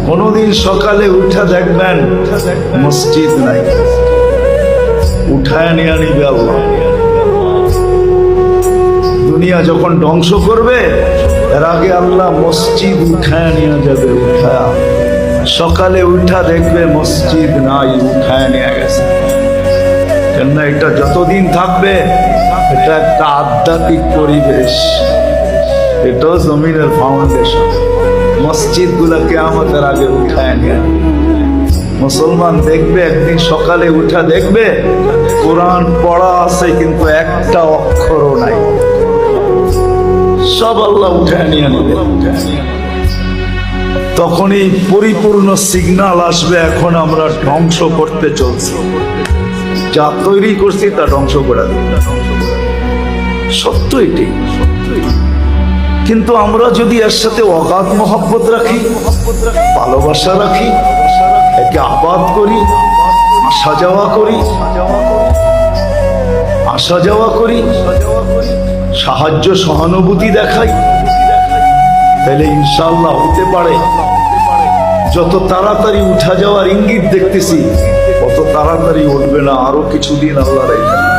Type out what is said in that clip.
কোনদিন সকালে উঠা দেখবেন মসজিদ নাই, উঠায় নিয়ে নিবে আল্লাহ। দুনিয়া যখন ধ্বংস করবে এর আগে আল্লাহ মসজিদ উঠায় নিয়ে যাবে। উঠায় সকালে উঠা দেখবে মসজিদ নাই, উঠায় নিয়ে গেছে। কেননা এটা যতদিন থাকবে এটা একটা আধ্যাত্মিক পরিবেশ, এটাও জমিনের ফাউন্ডেশন। মসজিদ গুলা কিয়ামতের আগে উঠায় নিয়ে মুসলমান দেখবে একদিন সকালে উঠা দেখবে কোরআন পড়া আছে কিন্তু একটা অক্ষরও নাই, সব আল্লাহ উঠায় নিয়ে নেবে। তখনই পরিপূর্ণ সিগন্যাল আসবে এখন আমরা ধ্বংস করতে চলছি, যা তৈরি করছি তা ধ্বংস করে দেব। সত্য এটি। কিন্তু আমরা যদি এর সাথে অগাধ মহব্বত রাখি, ভালোবাসা রাখি, একে আবাদ করি, আসা যাওয়া করি, সাহায্য সহানুভূতি দেখাই, তাহলে ইনশাআল্লাহ হতে পারে যত তাড়াতাড়ি উঠা যাওয়ার ইঙ্গিত দেখতেছি তত তাড়াতাড়ি উঠবে না, আরো কিছুদিন আল্লাহ রেখে।